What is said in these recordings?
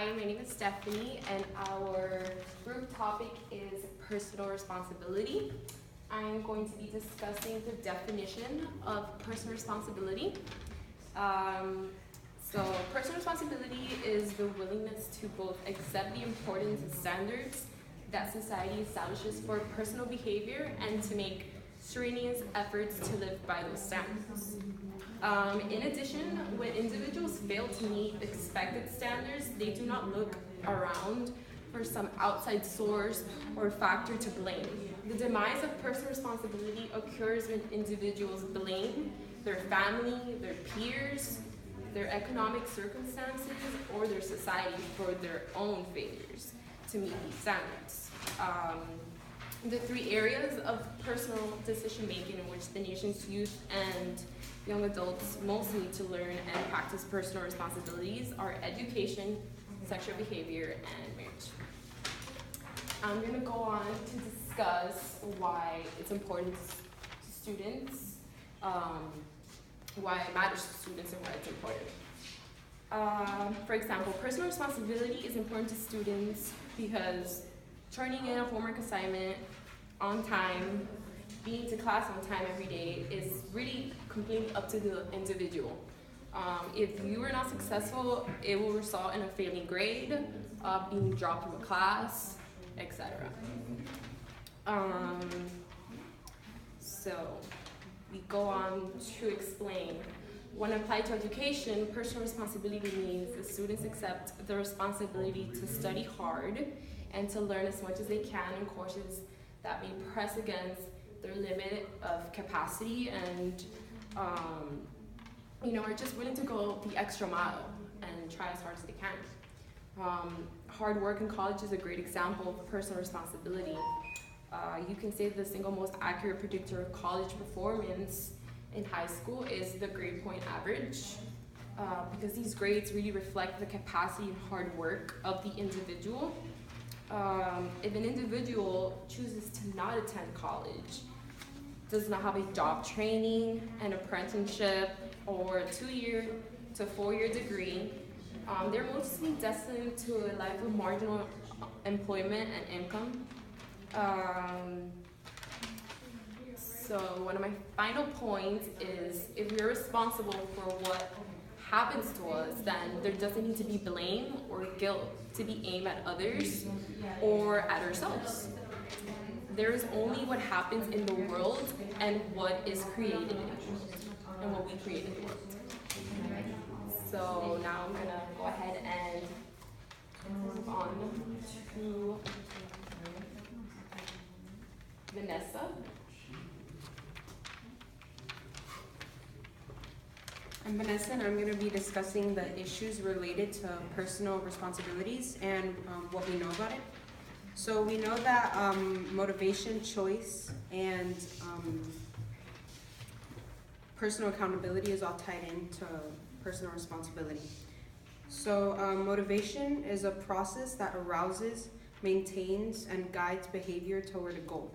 Hi, my name is Stephanie, and our group topic is personal responsibility. I'm going to be discussing the definition of personal responsibility. So personal responsibility is the willingness to both accept the importance and standards that society establishes for personal behavior and to make strenuous efforts to live by those standards. In addition, when individuals fail to meet expected standards, they do not look around for some outside source or factor to blame. The demise of personal responsibility occurs when individuals blame their family, their peers, their economic circumstances, or their society for their own failures to meet these standards. The three areas of personal decision making in which the nation's youth and young adults most need to learn and practice personal responsibilities are education, sexual behavior, and marriage. I'm going to go on to discuss why it's important to students, why it matters to students and why it's important. For example, personal responsibility is important to students because turning in a homework assignment on time, being to class on time every day is really completely up to the individual. If you are not successful, it will result in a failing grade, being dropped from a class, etc. So we go on to explain. When applied to education, personal responsibility means the students accept the responsibility to study hard and to learn as much as they can in courses that may press against their limit of capacity and are just willing to go the extra mile and try as hard as they can. Hard work in college is a great example of personal responsibility. You can say the single most accurate predictor of college performance in high school is the grade point average, because these grades really reflect the capacity and hard work of the individual. If an individual chooses to not attend college, does not have a job training, an apprenticeship, or a 2-year to 4-year degree, they're mostly destined to a life of marginal employment and income. So one of my final points is if we're responsible for what happens to us, then there doesn't need to be blame or guilt to be aimed at others or at ourselves. There is only what happens in the world and what is created in the world and what we create in the world. So now I'm gonna go ahead and move on to Vanessa. I'm Vanessa, and I'm going to be discussing the issues related to personal responsibilities and what we know about it. So we know that motivation, choice, and personal accountability is all tied into personal responsibility. So motivation is a process that arouses, maintains, and guides behavior toward a goal.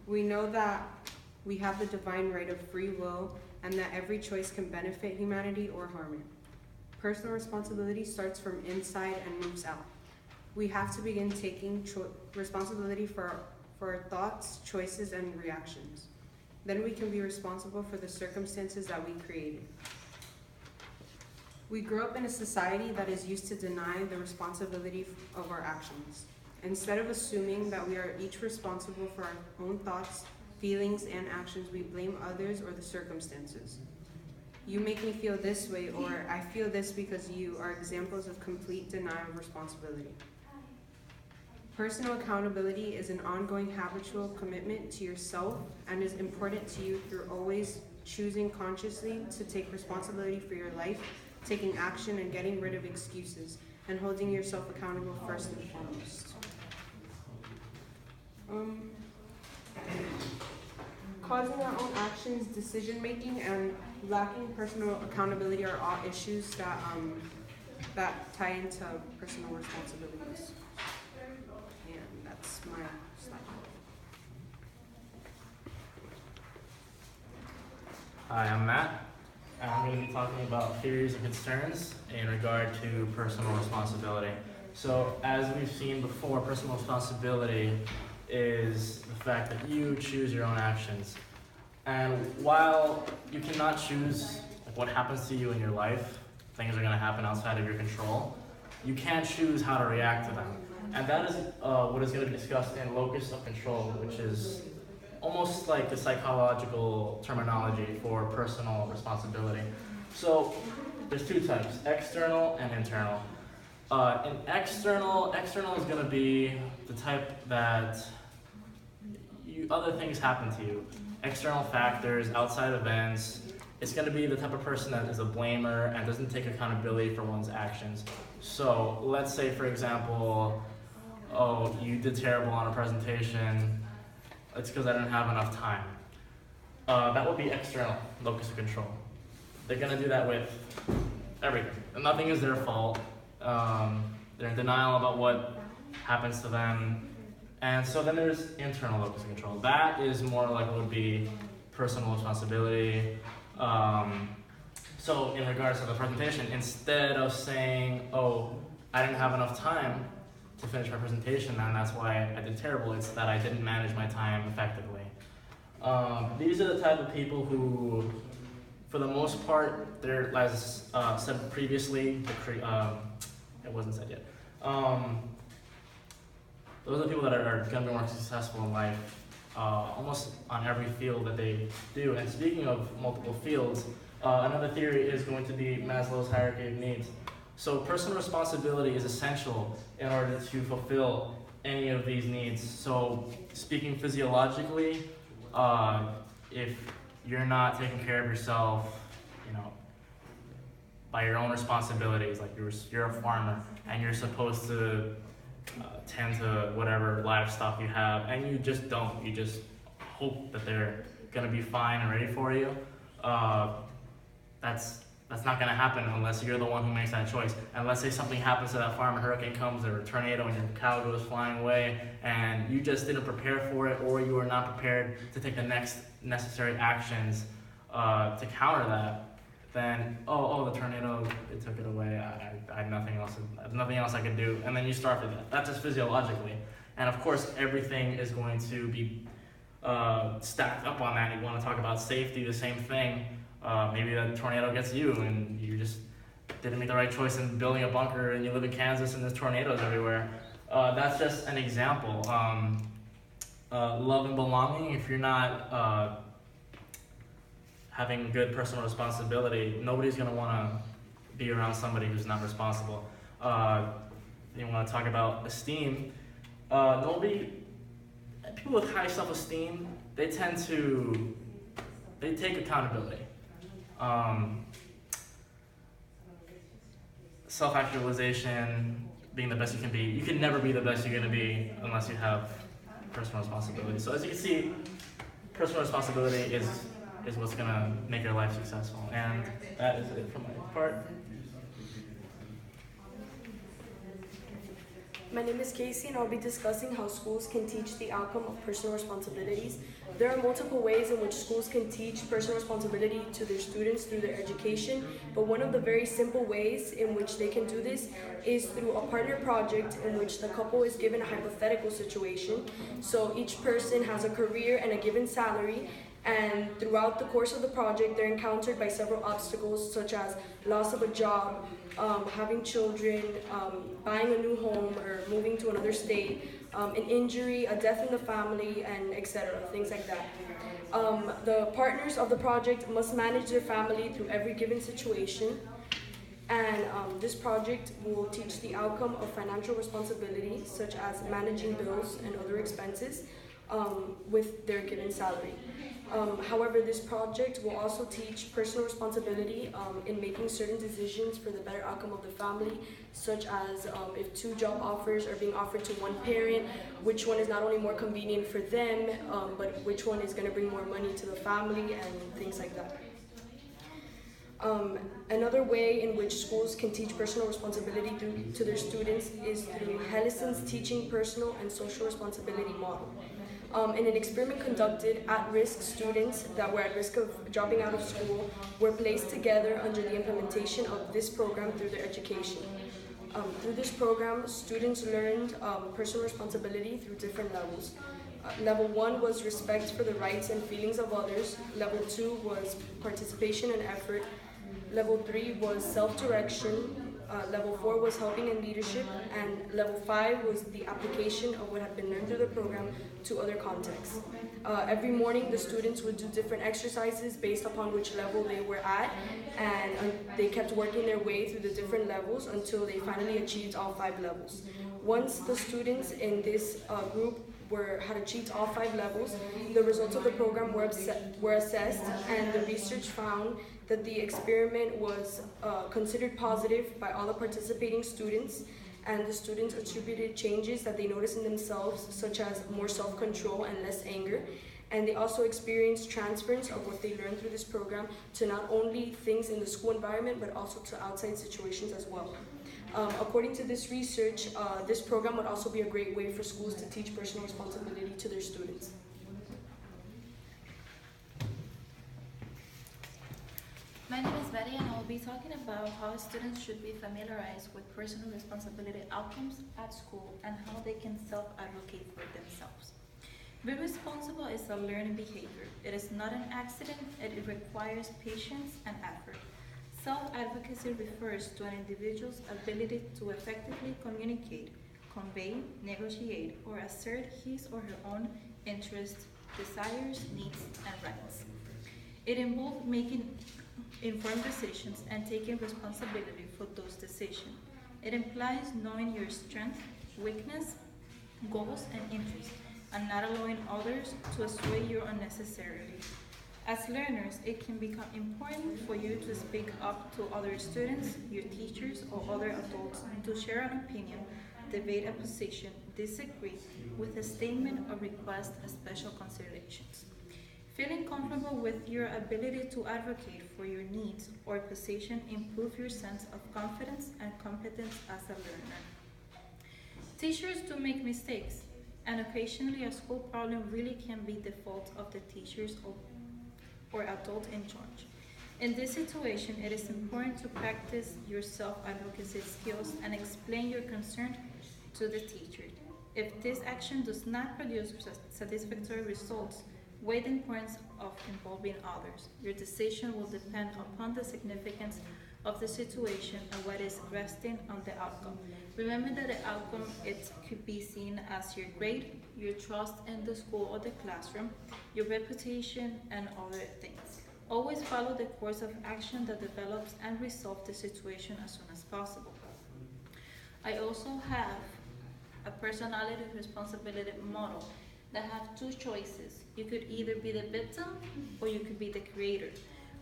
We know that we have the divine right of free will and that every choice can benefit humanity or harm it. Personal responsibility starts from inside and moves out. We have to begin taking responsibility for our thoughts, choices, and reactions. Then we can be responsible for the circumstances that we created. We grow up in a society that is used to deny the responsibility of our actions. Instead of assuming that we are each responsible for our own thoughts, feelings, and actions, we blame others or the circumstances. You make me feel this way, or I feel this because you, are examples of complete denial of responsibility. Personal accountability is an ongoing habitual commitment to yourself and is important to you through always choosing consciously to take responsibility for your life, taking action and getting rid of excuses, and holding yourself accountable first and foremost. Causing our own actions, decision-making, and lacking personal accountability are all issues that tie into personal responsibilities. And that's my slide. Hi, I'm Matt. and I'm going to be talking about theories and concerns in regard to personal responsibility. So as we've seen before, personal responsibility is the fact that you choose your own actions. And while you cannot choose what happens to you in your life, things are going to happen outside of your control, you can choose how to react to them. And that is what is going to be discussed in locus of control, which is almost like the psychological terminology for personal responsibility. So there's two types, external and internal. In external is going to be the type that other things happen to you. External factors, outside events. It's going to be the type of person that is a blamer and doesn't take accountability for one's actions. So let's say, for example, oh, you did terrible on a presentation. It's because I didn't have enough time. That would be external, locus of control. They're going to do that with everything. And nothing is their fault. They're in denial about what happens to them. And so then there's internal locus of control. That is more like what would be personal responsibility. So in regards to the presentation, instead of saying, oh, I didn't have enough time to finish my presentation and that's why I did terrible, it's that I didn't manage my time effectively. These are the type of people who, for the most part, they're, as said previously, it wasn't said yet. Those are the people that are going to be more successful in life, almost on every field that they do. And speaking of multiple fields, another theory is going to be Maslow's hierarchy of needs. So personal responsibility is essential in order to fulfill any of these needs. So speaking physiologically, if you're not taking care of yourself, by your own responsibilities, like you're a farmer and you're supposed to tend to whatever livestock you have, and you just don't. You just hope that they're gonna be fine and ready for you. That's not gonna happen unless you're the one who makes that choice. And let's say something happens to that farm, a hurricane comes or a tornado, and your cow goes flying away, and you just didn't prepare for it, or you are not prepared to take the next necessary actions to counter that. Then, the tornado, it took it away. I had nothing else I could do. And then you start with that. That's just physiologically. And of course, everything is going to be stacked up on that. You want to talk about safety, the same thing. Maybe that tornado gets you and you just didn't make the right choice in building a bunker and you live in Kansas and there's tornadoes everywhere. That's just an example. Love and belonging, if you're not having good personal responsibility, nobody's going to want to be around somebody who's not responsible. You want to talk about esteem. People with high self-esteem, they take accountability. Self-actualization, being the best you can be. You can never be the best you're going to be unless you have personal responsibility. So as you can see, personal responsibility is what's going to make your life successful. And that is it from my part. My name is Casey and I'll be discussing how schools can teach the outcome of personal responsibilities. There are multiple ways in which schools can teach personal responsibility to their students through their education, but one of the very simple ways in which they can do this is through a partner project in which the couple is given a hypothetical situation. So each person has a career and a given salary, and throughout the course of the project they're encountered by several obstacles such as loss of a job, having children, buying a new home or moving to another state, an injury, a death in the family, and etc., things like that. The partners of the project must manage their family through every given situation, and this project will teach the outcome of financial responsibility such as managing bills and other expenses with their given salary. However, this project will also teach personal responsibility in making certain decisions for the better outcome of the family, such as if two job offers are being offered to one parent, which one is not only more convenient for them, but which one is going to bring more money to the family and things like that. Another way in which schools can teach personal responsibility to their students is through Hellison's teaching personal and social responsibility model. In an experiment conducted, at-risk students that were at risk of dropping out of school were placed together under the implementation of this program through their education. Through this program, students learned personal responsibility through different levels. Level 1 was respect for the rights and feelings of others. Level 2 was participation and effort. Level 3 was self-direction. Level 4 was helping and leadership. And level 5 was the application of what had been learned through the program to other contexts. Every morning, the students would do different exercises based upon which level they were at, and they kept working their way through the different levels until they finally achieved all 5 levels. Once the students in this group had achieved all 5 levels, the results of the program were assessed, and the research found that the experiment was considered positive by all the participating students, and the students attributed changes that they noticed in themselves, such as more self-control and less anger. And they also experienced transference of what they learned through this program to not only things in the school environment, but also to outside situations as well. According to this research, this program would also be a great way for schools to teach personal responsibility to their students. My name is Bety, and I will be talking about how students should be familiarized with personal responsibility outcomes at school and how they can self-advocate for themselves. Being responsible is a learned behavior. It is not an accident, and it requires patience and effort. Self-advocacy refers to an individual's ability to effectively communicate, convey, negotiate, or assert his or her own interests, desires, needs, and rights. It involves making informed decisions and taking responsibility for those decisions. It implies knowing your strength, weakness, goals, and interests, and not allowing others to sway you unnecessarily. As learners, it can become important for you to speak up to other students, your teachers, or other adults to share an opinion, debate a position, disagree with a statement, or request special considerations. Feeling comfortable with your ability to advocate for your needs or position improves your sense of confidence and competence as a learner. Teachers do make mistakes, and occasionally a school problem really can be the fault of the teachers or adult in charge. In this situation, it is important to practice your self-advocacy skills and explain your concern to the teacher. If this action does not produce satisfactory results, weigh the importance of involving others. Your decision will depend upon the significance of the situation and what is resting on the outcome. Remember that the outcome, it could be seen as your grade, your trust in the school or the classroom, your reputation, and other things. Always follow the course of action that develops and resolve the situation as soon as possible. I also have a personality responsibility model that have 2 choices. You could either be the victim or you could be the creator.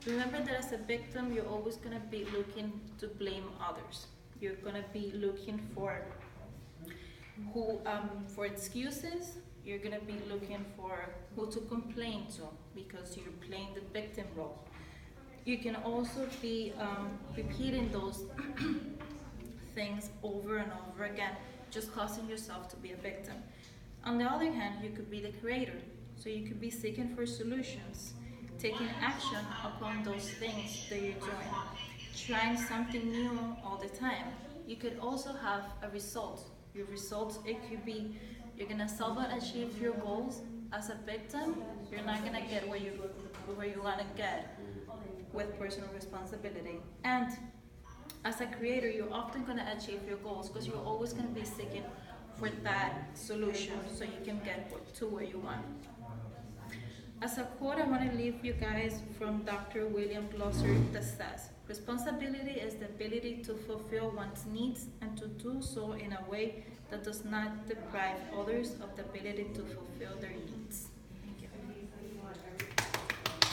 Remember that as a victim, you're always gonna be looking to blame others. You're gonna be looking for excuses. You're gonna be looking for who to complain to because you're playing the victim role. You can also be repeating those things over and over again, just causing yourself to be a victim. On the other hand, you could be the creator. So you could be seeking for solutions, taking action upon those things that you're doing, trying something new all the time. You could also have a result. Your results, it could be you're gonna self-achieve your goals. As a victim, you're not gonna get where you wanna get with personal responsibility. And as a creator, you're often gonna achieve your goals because you're always gonna be seeking for that solution so you can get to where you want. As a quote, I want to leave you guys from Dr. William Glasser that says, responsibility is the ability to fulfill one's needs and to do so in a way that does not deprive others of the ability to fulfill their needs.